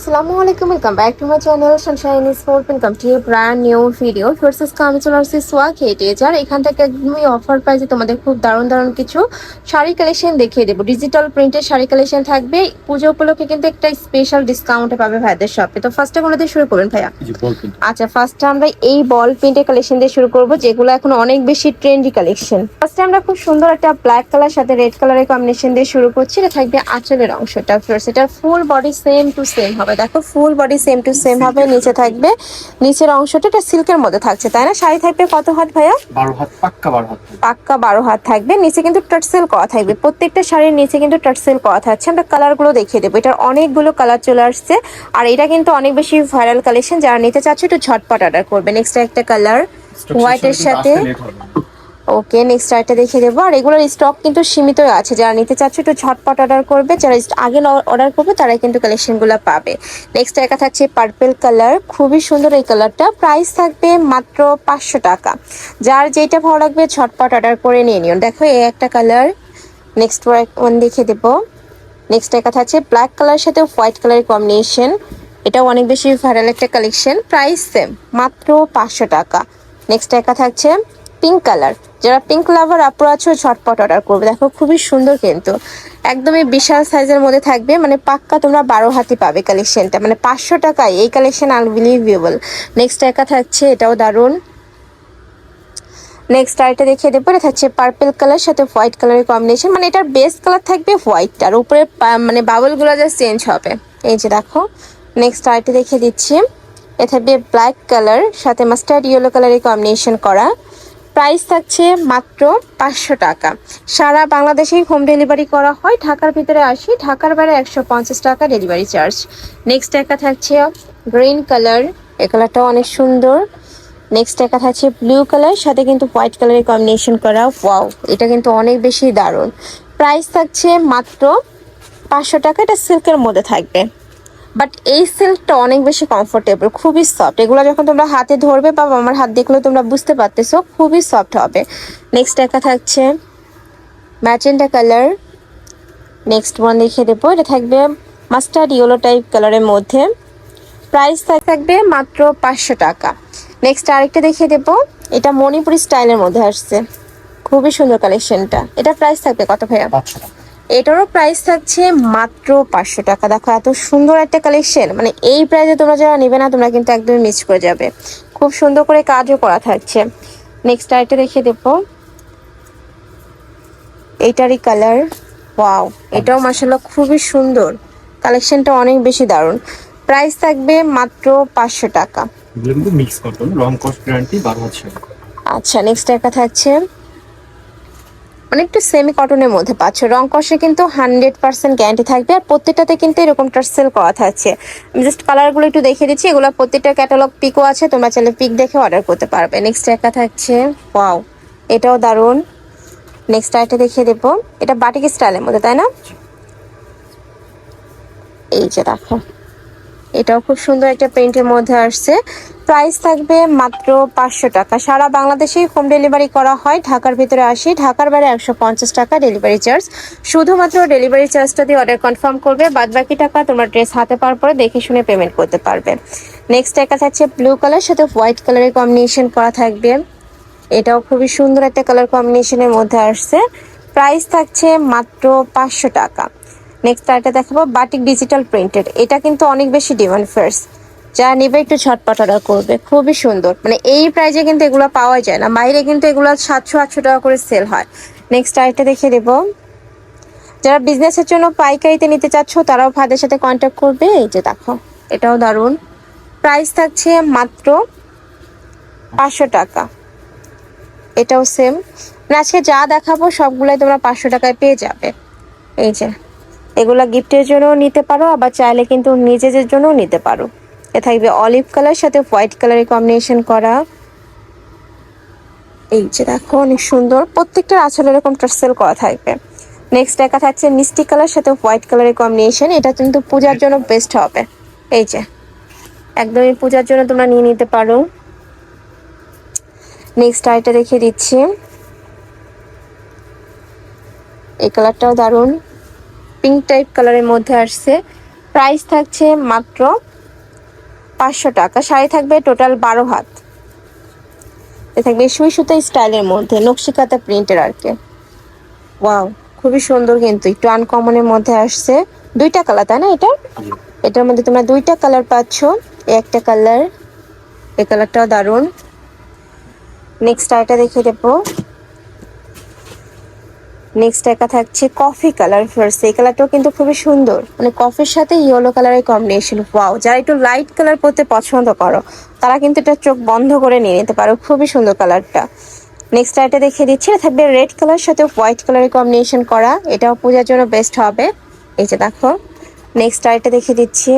আসসালামু আলাইকুম, welcome back to my channel Sunshine sport. Welcome to brand new video. First আমি চলে আসছি সোয়াগ হেরিটেজ, আর এখান থেকে একদমই অফার প্রাইসে তোমাদের খুব দারুণ দারুণ কিছু শাড়ি কালেকশন দেখিয়ে দেবো। ডিজিটাল প্রিন্টের শাড়ি কালেকশন থাকবে। পুজো উপলক্ষে কিন্তু একটা স্পেশাল ডিসকাউন্টে পাবে ভাইদের শপে। তো ফার্স্টে কোনো দিয়ে শুরু করবেন ভাইয়া? আচ্ছা, ফার্স্টে আমরা এই বল প্রিন্টের কালেকশন দিয়ে শুরু করবো, যেগুলো এখন অনেক বেশি ট্রেন্ডি কালেকশন। ফার্স্টে আমরা খুব সুন্দর একটা ব্ল্যাক কালার সাথে রেড কালারের কম্বিনেশন দিয়ে শুরু করছি। এটা থাকবে আঁচলের অংশটা। এটার full body same to same হবে। দেখো, full body same to same হবে। নিচে থাকবে, নিচের অংশটা এটা সিল্কের মধ্যে থাকছে, তাই না? শাড়ি থাকবে কত হাত ভাইয়া? 12 হাত, পাক্কা 12 হাত। পাক্কা 12 হাত থাকবে। নিচে কিন্তু টার্সেল করা থাকবে, প্রত্যেকটা শাড়ির নিচে কিন্তু টার্সেল করা থাকছে। আমরা কালার গুলো দেখিয়ে দেবো। এটার অনেকগুলো কালার চলে আসছে, আর এটা কিন্তু অনেক বেশি ভাইরাল কালেকশন। যারা নিতে চাচ্ছ একটু ঝটপট অর্ডার করবে। নেক্সট একটা কালার হোয়াইটের সাথে। ওকে, নেক্সট আরেকটা দেখিয়ে দেবো। আর এগুলোর স্টক কিন্তু সীমিত আছে, যারা নিতে চাচ্ছ একটু ঝটপট অর্ডার করবে। যারা আগে অর্ডার করবে তারাই কিন্তু কালেকশনগুলো পাবে। নেক্সট একটা থাকছে পার্পল কালার, খুবই সুন্দর এই কালারটা। প্রাইস থাকবে মাত্র 500 টাকা। যার যেটা ভালো লাগবে ঝটপট অর্ডার করে নিয়ে নিও। দেখো, এই একটা কালার। নেক্সট ওয়ান দেখিয়ে দেবো। নেক্সট একটা থাকছে ব্ল্যাক কালারের সাথে হোয়াইট কালারের কম্বিনেশন। এটাও অনেক বেশি ভাইরাল একটা কালেকশন। প্রাইস সেম, মাত্র 500 টাকা। নেক্সট একটা থাকছে পিঙ্ক কালার। যারা পিঙ্ক লাভার আপুরা আছো ঝটপট অর্ডার করবে। দেখো, খুবই সুন্দর, কিন্তু একদমই বিশাল সাইজের মধ্যে থাকবে। মানে পাক্কা তোমরা 12 হাতি পাবে কালেকশনটা। মানে 500 টাকায় এই কালেকশন আনবিলিভেবল। নেক্সট একটা থাকছে, এটাও দারুণ। নেক্সট আরেকটা দেখিয়ে দেবো। এটা থাকছে পার্পল কালার সাথে হোয়াইট কালারের কম্বিনেশন। মানে এটার বেস কালার থাকবে হোয়াইট, আর উপরে মানে বাবলগুলো যা চেঞ্জ হবে। এই যে দেখো, নেক্সট আরেকটা দেখিয়ে দিচ্ছি। এ থাকবে ব্ল্যাক কালার সাথে মাস্টার্ড ইয়েলো কালারের কম্বিনেশন করা। প্রাইস থাকছে মাত্র 500 টাকা। সারা বাংলাদেশেই হোম ডেলিভারি করা হয়। ঢাকার ভিতরে 80, ঢাকার বাইরে 150 টাকা ডেলিভারি চার্জ। নেক্সট একটা থাকছে গ্রিন কালার, এই কালারটাও অনেক সুন্দর। নেক্সট একটা থাকছে ব্লু কালার সাথে কিন্তু হোয়াইট কালারের কম্বিনেশন করা। ওয়াও, এটা কিন্তু অনেক বেশি দারুণ। প্রাইস থাকছে মাত্র 500 টাকা। এটা সিল্কের মধ্যে থাকবে, বাট এই সিল্কটা অনেক বেশি কমফোর্টেবল, খুবই সফট। এগুলো যখন তোমরা হাতে ধরবে বা আমার হাত দেখলে তোমরা বুঝতে পারতেছো, খুবই সফট হবে। নেক্সট একটা থাকছে ম্যাজেন্টা কালার। নেক্সট ওয়ান দেখিয়ে দেবো। এটা থাকবে মাস্টার্ড ইয়েলো টাইপ কালারের মধ্যে। প্রাইস থাকবে মাত্র 500 টাকা। নেক্সট আরেকটা দেখিয়ে দেবো। এটা মণিপুরি স্টাইলের মধ্যে আসছে, খুবই সুন্দর কালেকশনটা। এটা প্রাইস থাকবে কত ভাইয়া? এটারও প্রাইস থাকছে মাত্র 500 টাকা। দেখো, এত সুন্দর একটা কালেকশন। মানে এই প্রাইসে তোমরা যারা নেবে না, তোমরা কিন্তু একদমই মিস করে যাবে। খুব সুন্দর করে কাজও করা থাকছে। নেক্সট আরেকটা দেখিয়ে দেবো। এইটারই কালার। ওয়াও, এটাও মাশাআল্লাহ খুবই সুন্দর। কালেকশনটা অনেক বেশি দারুণ। প্রাইস থাকবে মাত্র 500 টাকা। মিক্স কটন, রং কস্ট গ্যারান্টি 12 হাত। আচ্ছা, নেক্সট একটা থাকছে মানে একটু সেমি কটনের মধ্যে পাচ্ছ। রং কষে কিন্তু 100% গ্যারান্টি থাকবে, আর প্রত্যেকটাতে কিন্তু এরকম টার্সেল করা থাকছে। আমি জাস্ট কালারগুলো একটু দেখে দিচ্ছি। এগুলো প্রত্যেকটা ক্যাটালগ পিকও আছে, তোমরা চাইলে পিক দেখে অর্ডার করতে পারবে। নেক্সট একটা থাকছে, ওয়াও, এটাও দারুণ। নেক্সট আরেকটা দেখিয়ে দেবো। এটা বাটিক স্টাইলের মধ্যে, তাই না? এই যে দেখো, এটাও খুব সুন্দর একটা প্রিন্টের মধ্যে আসছে। প্রাইস থাকবে মাত্র 500 টাকা। সারা বাংলাদেশেই হোম ডেলিভারি করা হয়। ঢাকার ভিতরে 80, ঢাকার বাইরে 150 টাকা ডেলিভারি চার্জ। শুধুমাত্র ডেলিভারি চার্জটা দিয়ে অর্ডার কনফার্ম করবে, বাদ বাকি টাকা তোমার ড্রেস হাতে পাওয়ার পরে দেখে শুনে পেমেন্ট করতে পারবে। নেক্সট একটা থাকছে ব্লু কালার সাথে হোয়াইট কালারের কম্বিনেশন করা থাকবে। এটাও খুবই সুন্দর একটা কালার কম্বিনেশনের মধ্যে আসছে। প্রাইস থাকছে মাত্র 500 টাকা। নেক্সট আরেকটা দেখাবো বাটিক ডিজিটাল প্রিন্টেড। এটা কিন্তু অনেক বেশি ডিমান্ড ফার্স্ট। যারা নেবে একটু ঝটপট অর্ডার করবে। খুবই সুন্দর, মানে এই প্রাইজে কিন্তু এগুলো পাওয়া যায় না। বাইরে কিন্তু এগুলো 700-800 টাকা করে সেল হয়। নেক্সট আরেকটা দেখিয়ে দেবো। যারা বিজনেসের জন্য পাইকারিতে নিতে চাচ্ছ তারাও ভাইদের সাথে কন্ট্যাক্ট করবে। এই যে দেখো, এটাও দারুণ। প্রাইস থাকছে মাত্র 500 টাকা। এটাও সেম। আজকে যা দেখাবো সবগুলাই তোমরা 500 টাকায় পেয়ে যাবে। এই যে এগুলা গিফটের জন্য নিতে পারো, আবার চাইলে কিন্তু নিজেদের জন্য নিতে পারো। এ থাকবে অলিভ কালার সাথে হোয়াইট কালারের কম্বিনেশন করা। এই যে দেখো, অনেক সুন্দর। প্রত্যেকটা আঁচলে এরকম টার্সেল করা থাকবে। নেক্সট দেখা থাকছে মিষ্টি কালার সাথে হোয়াইট কালারের কম্বিনেশন। এটা কিন্তু পূজার জন্য বেস্ট হবে। এই যে একদমই পূজার জন্য তোমরা নিয়ে নিতে পারো। নেক্সট আইটা দেখিয়ে দিচ্ছি। এই কালারটাও দারুণ, পিঙ্ক টাইপ কালারের মধ্যে আসছে। প্রাইস থাকছে মাত্র 500 টাকা। শাড়ি থাকবে টোটাল 12 হাত। এ থাকবে সুই সুতা স্টাইলের মধ্যে নকশিকাতা প্রিন্টের আর কি। ওয়াও, খুবই সুন্দর কিন্তু একটু আনকমনের মধ্যে আসছে। দুইটা কালার তাই না এটা? জি। এটার মধ্যে তোমরা দুইটা কালার পাচ্ছ। একটা কালার, এই কালারটাও দারুণ। নেক্সট আরেকটা দেখিয়ে দেবো। নেক্সট একটা থাকছে কফি কালার ফার্স্ট। এই কালারটাও কিন্তু খুবই সুন্দর, মানে কফির সাথে ইয়েলো কালারের কম্বিনেশন। ওয়াও, যারা একটু লাইট কালার পরতে পছন্দ করো তারা কিন্তু এটা চোখ বন্ধ করে নিয়ে নিতে পারো, খুবই সুন্দর কালারটা। নেক্সট আইটা দেখিয়ে দিচ্ছি, এটা থাকবে রেড কালার সাথে হোয়াইট কালারের কম্বিনেশন করা। এটাও পূজার জন্য বেস্ট হবে। এই যে দেখো। নেক্সট আইটা দেখিয়ে দিচ্ছি।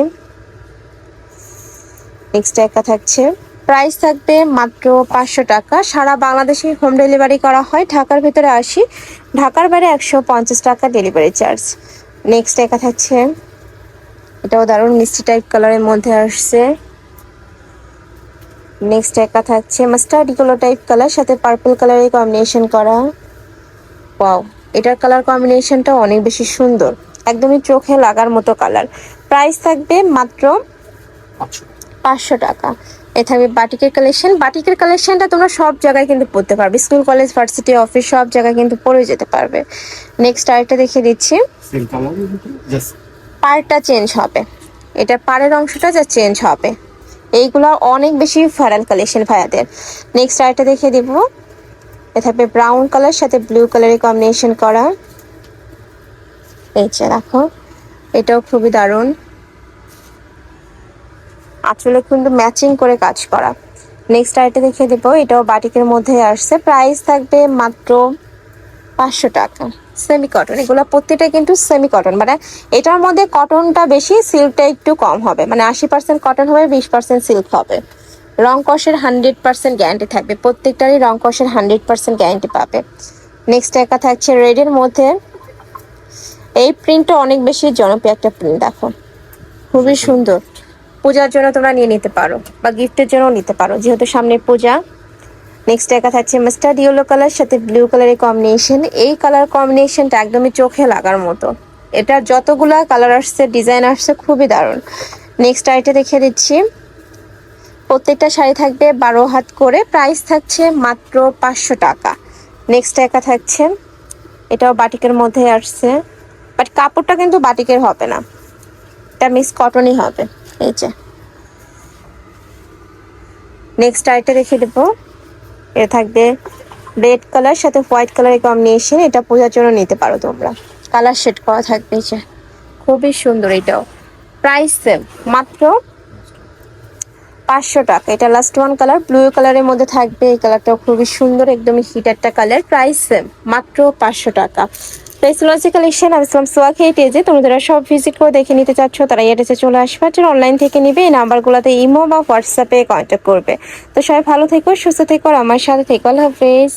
নেক্সট একটা থাকছে, প্রাইস থাকবে মাত্র 500 টাকা। সারা বাংলাদেশে হোম ডেলিভারি করা হয়। ঢাকার ভিতরে 80, ঢাকার বাইরে 150 টাকা ডেলিভারি চার্জ। নেক্সট একটা থাকছে, এটাও দারুণ মিষ্টি টাইপ কালারের মধ্যে আসছে। নেক্সট একটা থাকছে মাস্টার্ড ইয়েলো টাইপ কালার সাথে পার্পল কালারের কম্বিনেশন করা। ওয়াও, এটার কালার কম্বিনেশনটা অনেক বেশি সুন্দর, একদমই চোখে লাগার মতো কালার। প্রাইস থাকবে মাত্র আচ্ছা। 500 টাকা। এ থাকবে বাটিকের কালেকশন। বাটিকের কালেকশনটা তোমরা সব জায়গায় কিন্তু পরতে পারবে, স্কুল কলেজ ভার্সিটি অফিস সব জায়গায় কিন্তু পরে যেতে পারবে। নেক্সট আরেকটা দেখিয়ে দিচ্ছি। সেম কালার, জাস্ট পাড়টা চেঞ্জ হবে, এটা পাড়ের অংশটা যা চেঞ্জ হবে। এইগুলো অনেক বেশি ভাইরাল কালেকশন ভাইয়াদের। নেক্সট আরেকটা দেখিয়ে দিব। এ থাকবে ব্রাউন কালার সাথে ব্লু কালারের কম্বিনেশন করা। এই যে দেখো, এটাও খুবই দারুণ, আসলে কিন্তু ম্যাচিং করে কাজ করা। নেক্সট আইটা দেখিয়ে দেবো, এটাও বাটিকের মধ্যে আসছে। প্রাইস থাকবে মাত্র 500 টাকা। সেমি কটন, এগুলো প্রত্যেকটা কিন্তু সেমি কটন, মানে এটার মধ্যে কটনটা বেশি, সিল্কটা একটু কম হবে, মানে 80% কটন হবে, 20% সিল্ক হবে। রং কষের 100% গ্যারান্টি থাকবে, প্রত্যেকটারই রং কষের 100% গ্যারান্টি পাবে। নেক্সট একটা থাকছে রেডের মধ্যে। এই প্রিন্টটা অনেক বেশি জনপ্রিয় একটা প্রিন্ট, দেখো খুবই সুন্দর। পূজার জন্য তোমরা নিয়ে নিতে পারো বা গিফটের জন্য নিতে পারো, যেহেতু সামনে পূজা। নেক্সট একটা থাকছে মাস্টার্ড ইয়েলো কালার সাথে ব্লু কালারের কম্বিনেশন। এই কালার কম্বিনেশনটা একদমই চোখে লাগার মতো। এটা যতগুলা কালার আসছে, ডিজাইন আসছে, খুবই দারুণ। নেক্সট আইটা দেখিয়ে দিচ্ছি। প্রত্যেকটা শাড়ি থাকবে 12 হাত করে। প্রাইস থাকছে মাত্র 500 টাকা। নেক্সট একা থাকছে, এটাও বাটিকের মধ্যে আসছে, বাট কাপড়টা কিন্তু বাটিকের হবে না, এটা মিক্স কটনই হবে। এই যে নেক্সট আইটা রেখে দেবো। এটা থাকবে রেড কালার সাথে হোয়াইট কালারের কম্বিনেশন। এটা পূজার জন্য নিতে পারো তোমরা, কালার শেড করা থাকবে। এই যে খুবই সুন্দর। এটাও প্রাইস সেম, মাত্র 500 টাকা। এটা লাস্ট ওয়ান কালার ব্লু কালারের মধ্যে থাকবে। এই কালারটাও খুবই সুন্দর, একদমই হিট একটা কালার। প্রাইস সেম, মাত্র 500 টাকা। ফেসিলজি কালেকশন আমি ইসলাম সোয়াক হেরিটেজে। তোমরা যারা সব ভিজিট করে দেখে নিতে চাচ্ছ তারা এড্রেসে চলে আসবে, যারা অনলাইন থেকে নিবে এই নাম্বারগুলোতে ইমো বা হোয়াটসঅ্যাপে কন্ট্যাক্ট করবে। তো সবাই ভালো থেকো, সুস্থ থেকো, আর আমার সাথে থেকো। আল্লাহ হাফেজ।